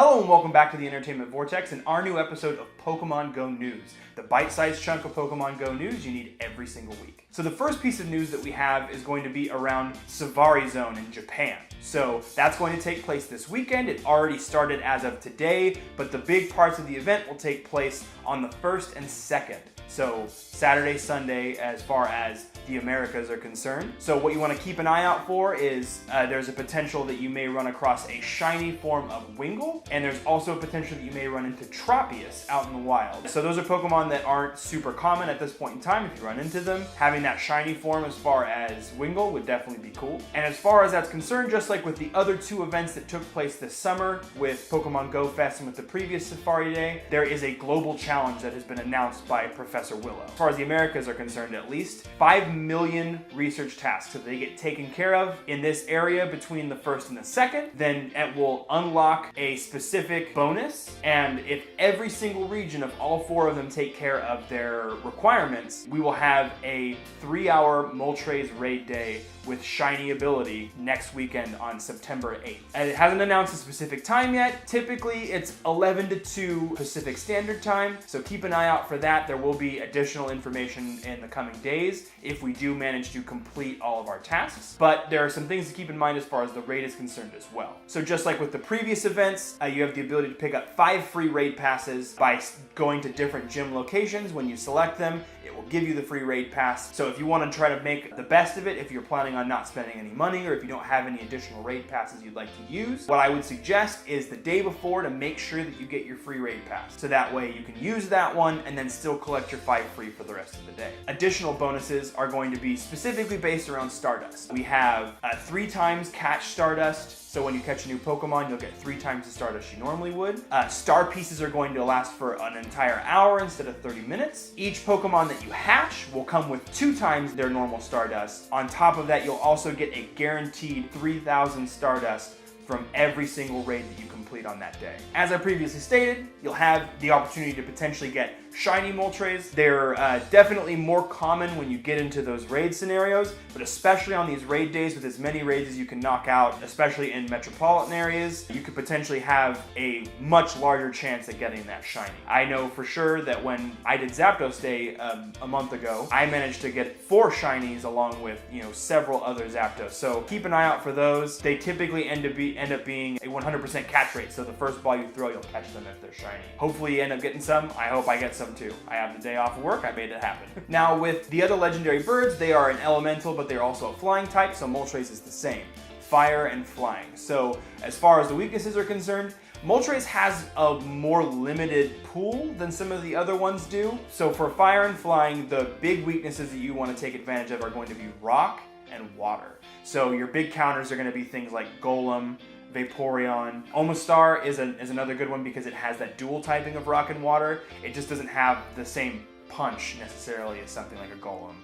Hello and welcome back to the Entertainment Vortex and our new episode of Pokemon Go News, the bite-sized chunk of Pokemon Go news you need every single week. So the first piece of news that we have is going to be around Safari Zone in Japan. So that's going to take place this weekend. It already started as of today, but the big parts of the event will take place on the 1st and 2nd. So Saturday, Sunday, as far as the Americas are concerned. So what you want to keep an eye out for is there's a potential that you may run across a shiny form of Wingull, and there's also a potential that you may run into Tropius out in the wild. So those are Pokemon that aren't super common at this point in time. If you run into them, having that shiny form as far as Wingull would definitely be cool. And as far as that's concerned, just like with the other two events that took place this summer with Pokemon Go Fest and with the previous Safari Day, there is a global challenge that has been announced by Professor Willow. As far as the Americas are concerned, at least, 5 million research tasks that they get taken care of in this area between the 1st and the 2nd. Then it will unlock a specific bonus, and if every single region of all 4 of them take care of their requirements, we will have a 3-hour Moltres raid day with shiny ability next weekend on September 8th. And it hasn't announced a specific time yet. Typically, it's 11 to 2 Pacific Standard Time, so keep an eye out for that. There will be additional information in the coming days if we do manage to complete all of our tasks. But there are some things to keep in mind as far as the raid is concerned as well. So just like with the previous events, you have the ability to pick up 5 free raid passes by going to different gym locations. When you select them, it will give you the free raid pass. So if you want to try to make the best of it, if you're planning on not spending any money, or if you don't have any additional raid passes you'd like to use, what I would suggest is the day before to make sure that you get your free raid pass. So that way you can use that one and then still collect your 5 free for the rest of the day. Additional bonuses are going to be specifically based around Stardust. We have 3 times catch Stardust. So when you catch a new Pokemon, you'll get 3 times the Stardust you normally would. Star pieces are going to last for an entire hour instead of 30 minutes. Each Pokemon that you hatch will come with 2 times their normal Stardust. On top of that, you'll also get a guaranteed 3,000 Stardust from every single raid that you complete on that day. As I previously stated, you'll have the opportunity to potentially get shiny Moltres. They're definitely more common when you get into those raid scenarios, but especially on these raid days with as many raids as you can knock out, especially in metropolitan areas, you could potentially have a much larger chance at getting that shiny. I know for sure that when I did Zapdos Day a month ago, I managed to get 4 shinies along with several other Zapdos. So keep an eye out for those. They typically end up being a 100% catch rate. So the first ball you throw, you'll catch them if they're shiny. Hopefully you end up getting some. I hope I get some too. I have the day off of work, I made it happen. Now with the other legendary birds, they are an elemental, but they're also a flying type, so Moltres is the same. Fire and flying. So as far as the weaknesses are concerned, Moltres has a more limited pool than some of the other ones do. So for fire and flying, the big weaknesses that you want to take advantage of are going to be rock and water. So your big counters are going to be things like Golem, Vaporeon. Omastar is another good one because it has that dual typing of rock and water. It just doesn't have the same punch necessarily as something like a Golem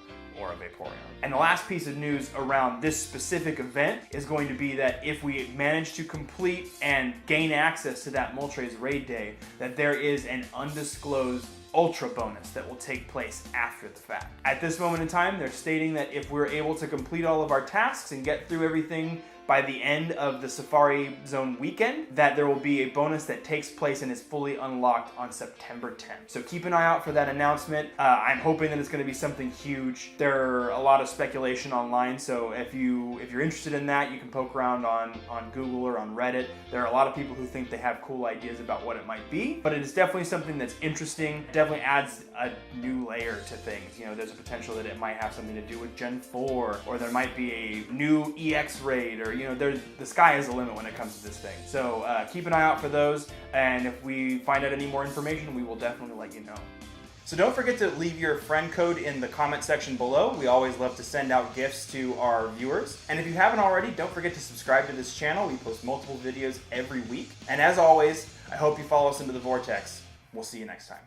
or a Vaporeon. And the last piece of news around this specific event is going to be that if we manage to complete and gain access to that Moltres raid day, that there is an undisclosed ultra bonus that will take place after the fact. At this moment in time, they're stating that if we're able to complete all of our tasks and get through everything by the end of the Safari Zone weekend, that there will be a bonus that takes place and is fully unlocked on September 10th. So keep an eye out for that announcement. I'm hoping that it's going to be something huge. There are a lot of speculation online, so if you're interested in that, you can poke around on Google or on Reddit. There are a lot of people who think they have cool ideas about what it might be, but it is definitely something that's interesting. It definitely adds a new layer to things. There's a potential that it might have something to do with Gen 4, or there might be a new EX raid, or the sky is the limit when it comes to this thing. So keep an eye out for those, and if we find out any more information, we will definitely let you know. So don't forget to leave your friend code in the comment section below. We always love to send out gifts to our viewers. And if you haven't already, don't forget to subscribe to this channel. We post multiple videos every week. And as always, I hope you follow us into the Vortex. We'll see you next time.